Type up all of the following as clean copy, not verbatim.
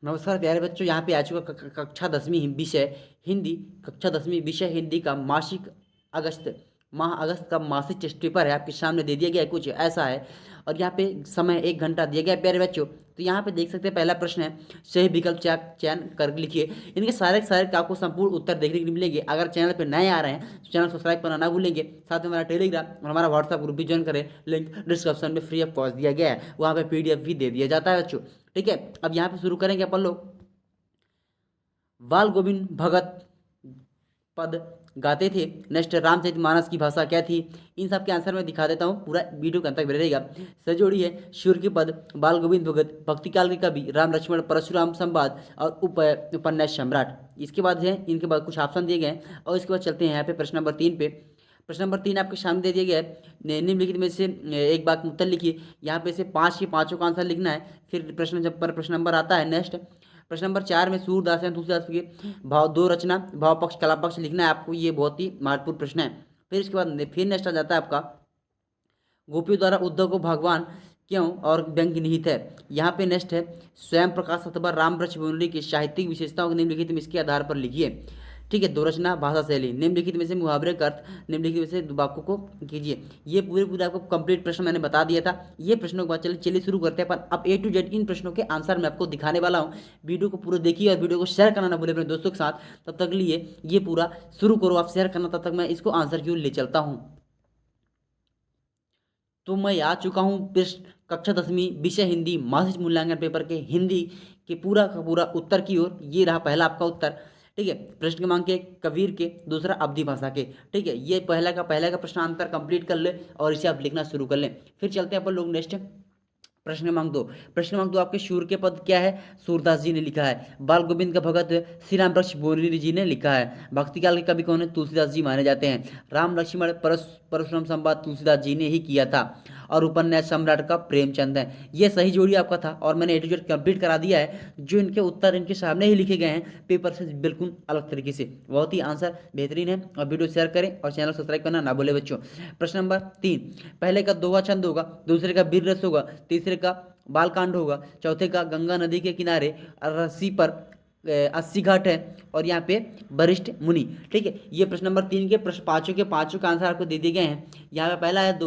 नमस्कार प्यारे बच्चों, यहाँ पे आ चुका कक्षा 10वीं विषय हिंदी। कक्षा 10वीं विषय हिंदी का मासिक अगस्त अगस्त का मासिक टेस्ट पेपर है, आपके सामने दे दिया गया है, कुछ ऐसा है। और यहाँ पे समय 1 घंटा दिया गया है प्यारे बच्चों। तो यहाँ पे देख सकते हैं, पहला प्रश्न है, सही विकल्प चयन कर लिखिए। इनके सारे के सारे आपको संपूर्ण उत्तर देखने को मिलेंगे। अगर चैनल पे नए आ रहे हैं तो चैनल सब्सक्राइब करना ना भूलेंगे। साथ में हमारा टेलीग्राम और हमारा व्हाट्सएप ग्रुप भी ज्वाइन करें, लिंक डिस्क्रिप्शन में फ्री ऑफ कॉस्ट दिया गया है, वहाँ पे PDF भी दे दिया जाता है बच्चों। ठीक है, अब यहाँ पे शुरू करेंगे अपन लोग। बाल गोविंद भगत पद गाते थे। नेक्स्ट, रामचरितमानस की भाषा क्या थी? इन सब के आंसर मैं दिखा देता हूँ, पूरा वीडियो के अंत तक बने रहेगा। सजोड़ी है सूर्य के पद, बाल गोविंद भगत, भक्ति काल के कवि, राम लक्ष्मण परशुराम संवाद और उपन्यास सम्राट। इसके बाद है, इनके बाद कुछ ऑप्शन दिए गए हैं और इसके बाद चलते हैं यहाँ पे प्रश्न नंबर 3 पे। प्रश्न नंबर 3 आपके सामने दे दिया गया है। निम्नलिखित में से एक बात उत्तर लिखिए। यहाँ पे से 5 के पाँचों का आंसर लिखना है। फिर प्रश्न जब पर प्रश्न नंबर आता है नेक्स्ट, प्रश्न नंबर 4 में सूरदास या तुलसीदास के भाव दो रचना भाव पक्ष कला पक्ष लिखना है आपको। ये बहुत ही महत्वपूर्ण प्रश्न है। फिर इसके बाद फिर नेक्स्ट आ जाता है आपका, गोपियों द्वारा उद्धव को भगवान क्यों और व्यंग्य निहित है। यहाँ पे नेक्स्ट है, स्वयं प्रकाश अथवा रामवृक्ष मुनि की साहित्यिक विशेषताओं को निम्नलिखित में इसके आधार पर लिखिए। ठीक है, दो रचना भाषा शैली, निम्नलिखित में से मुहावरे का अर्थ, निम्नलिखित में से वाक्यों को कीजिए। ये पूरे आपको कंप्लीट प्रश्न मैंने बता दिया था। ये प्रश्नों के बाद चलिए शुरू करते हैं अपन। अब A to Z इन प्रश्नों के आंसर मैं आपको दिखाने वाला हूँ। वीडियो को पूरा देखिए और वीडियो को शेयर करना ना भूले अपने दोस्तों के साथ। तब तक लिए ये पूरा शुरू करो आप शेयर करना, तब तक मैं इसको आंसर की ओर ले चलता हूँ। तो मैं आ चुका हूँ कक्षा 10वीं विषय हिंदी मासिक मूल्यांकन पेपर के हिंदी के पूरा का पूरा उत्तर की ओर। ये रहा पहला आपका उत्तर। ठीक है, प्रश्न क्रमांक 1 कबीर के, दूसरा अवधि भाषा के। ठीक है, ये पहला का प्रश्नांतर कंप्लीट कर ले और इसे आप लिखना शुरू कर लें। फिर चलते हैं अपन लोग नेक्स्ट प्रश्न क्रमांक 2 आपके शूर के पद क्या है? सूरदास जी ने लिखा है। बाल गोविंद का भगत श्री राम वृक्ष बोरी जी ने लिखा है। भक्ति काल के कवि कौन है? तुलसीदास जी माने जाते हैं। राम लक्ष्मण परशुराम संवाद तुलसीदास जी ने ही किया था। और उपन्यास सम्राट का प्रेमचंद है। ये सही जोड़ी आपका था और मैंने A to Z कंप्लीट करा दिया है। जो इनके उत्तर इनके सामने ही लिखे गए हैं पेपर से बिल्कुल अलग तरीके से। बहुत ही आंसर बेहतरीन है और वीडियो शेयर करें और चैनल सब्सक्राइब करना ना भूले बच्चों। प्रश्न नंबर 3, पहले का दोहा छंद होगा, दूसरे का वीर रस होगा, तीसरे का बालकांड होगा, चौथे का गंगा नदी के किनारे रस्सी पर 80 घाट है और यहाँ पे वरिष्ठ मुनि। ठीक है, ये प्रश्न नंबर 3 के प्रश्न पाँचों के पाँचों का आंसर आपको दे दिए गए हैं। यहाँ पे पहला है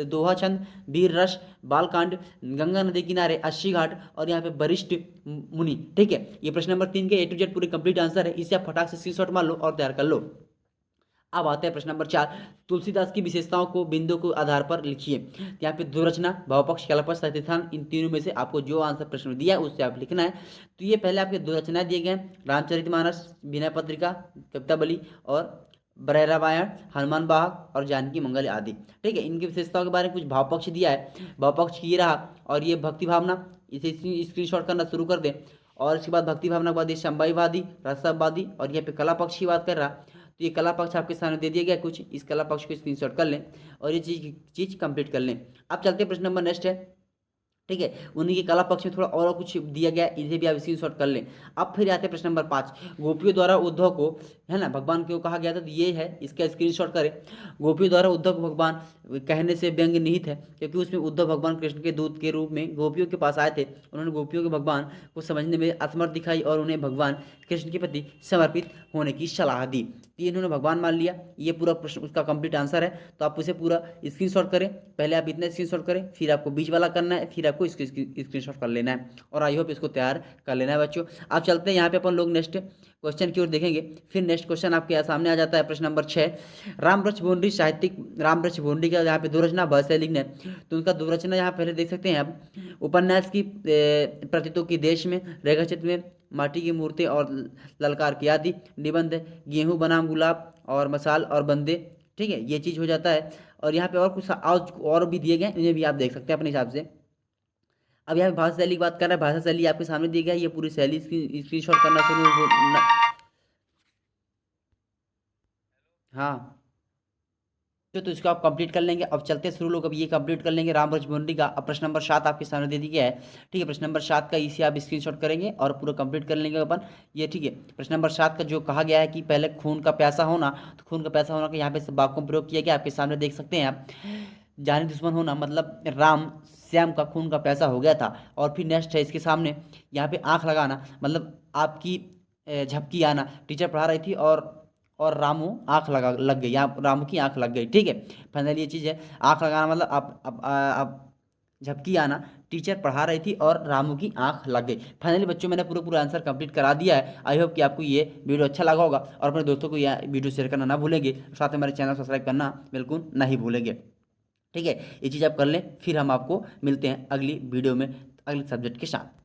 दोहा छंद, वीर रस, बालकांड, गंगा नदी किनारे 80 घाट और यहाँ पे वरिष्ठ मुनि। ठीक है, ये प्रश्न नंबर 3 के A to Z पूरे कंप्लीट आंसर है। इसे आप फटाक से स्क्रीनशॉट मार लो और तैयार कर लो। अब आते हैं प्रश्न नंबर 4, तुलसीदास की विशेषताओं को बिंदु के आधार पर लिखिए। यहाँ पे दो रचना भावपक्ष कलापक्ष साहित्यान, इन तीनों में से आपको जो आंसर प्रश्न दिया है उससे आप लिखना है। तो ये पहले आपके दो रचनाएं दिए गए हैं, रामचरितमानस, विनय पत्रिका, कविता बली और बरह रामायण, हनुमान बाग और जानकी मंगल आदि। ठीक है, इनकी विशेषताओं के बारे में कुछ भावपक्ष दिया है। भावपक्ष ये रहा और ये भक्ति भावना, इसे स्क्रीनशॉट करना शुरू कर दें। और इसके बाद भक्ति भावना के बाद ये संवाईवादी, रसवादी और यहाँ पे कला पक्ष की बात कर रहा। तो ये कला पक्ष आपके सामने दे दिया गया कुछ, इस कला पक्ष को स्क्रीनशॉट कर लें और ये चीज कंप्लीट कर लें। अब चलते हैं प्रश्न नंबर नेक्स्ट है। ठीक है, उन्हीं के कला पक्ष में थोड़ा और कुछ दिया गया, इसे भी आप स्क्रीनशॉट कर लें। अब फिर आते हैं प्रश्न नंबर 5, गोपियों द्वारा उद्धव को, है ना, भगवान क्यों कहा गया था? तो ये है, इसका स्क्रीनशॉट करें। गोपियों द्वारा उद्धव को भगवान कहने से व्यंग्य निहित है क्योंकि उसमें उद्धव भगवान कृष्ण के दूत के रूप में गोपियों के पास आए थे। उन्होंने गोपियों के भगवान को समझने में असमर्थ दिखाई और उन्हें भगवान कृष्ण के प्रति समर्पित होने की सलाह दी। तो इन्होंने भगवान मान लिया। ये पूरा प्रश्न उसका कंप्लीट आंसर है। तो आप उसे पूरा स्क्रीनशॉट करें। पहले आप इतना स्क्रीनशॉट करें, फिर आपको बीच वाला करना है, फिर आपको इसको स्क्रीनशॉट कर लेना है और आई होप इसको तैयार कर लेना है बच्चों। आप चलते हैं यहाँ पे अपन लोग नेक्स्ट क्वेश्चन की ओर देखेंगे। फिर नेक्स्ट क्वेश्चन आपके सामने आ जाता है प्रश्न नंबर 6, रामवृक्ष बोंडरी साहित्यिक, रामवृक्ष बोंडरी का यहाँ पे दो रचना भाषा लिखना है। तो उनका दो रचना यहाँ पहले देख सकते हैं आप, उपन्यास की प्रतीतों की देश में, रेखाचित्र में माटी की मूर्ति और ललकार की आदि, निबंध गेहूं बनाम गुलाब और मसाल और बंदे। ठीक है, ये चीज़ हो जाता है। और यहाँ पे और कुछ और भी दिए गए, इन्हें भी आप देख सकते हैं अपने हिसाब से। अब यहाँ पे भाषा शैली की बात कर रहा है, भाषा शैली आपके सामने दी गई है। ये पूरी शैली स्क्रीनशॉट करना शुरू हाँ, तो इसको आप कंप्लीट कर लेंगे। अब चलते शुरू लोग, अब ये कंप्लीट कर लेंगे रामवृक्ष बोंडरी का। अब प्रश्न नंबर 7 आपके सामने दे दिया गया है। ठीक है, प्रश्न नंबर 7 का इसे आप स्क्रीनशॉट करेंगे और पूरा कंप्लीट कर लेंगे अपन। ये ठीक है, प्रश्न नंबर 7 का जो कहा गया है कि पहले खून का प्यासा होना, तो खून का प्यासा होना का यहाँ पे वाक्यों में प्रयोग किया गया, आपके सामने देख सकते हैं आप। जानी दुश्मन होना मतलब राम श्याम का खून का प्यासा हो गया था। और फिर नेक्स्ट है इसके सामने यहाँ पे आंख लगाना, मतलब आपकी झपकी आना। टीचर पढ़ा रही थी और रामू आंख लग गई, यहाँ रामू की आंख लग गई, ठीक है। फाइनली ये चीज़ है, आंख लगाना मतलब आप झपकी आना, टीचर पढ़ा रही थी और रामू की आंख लग गई। फाइनली बच्चों मैंने पूरा पूरा आंसर कंप्लीट करा दिया है। आई होप कि आपको ये वीडियो अच्छा लगा होगा और अपने दोस्तों को यह वीडियो शेयर करना ना भूलेंगे, साथ में हमारे चैनल को सब्सक्राइब करना बिल्कुल नहीं भूलेंगे, ठीक है। ये चीज़ आप कर लें, फिर हम आपको मिलते हैं अगली वीडियो में अगले सब्जेक्ट के साथ।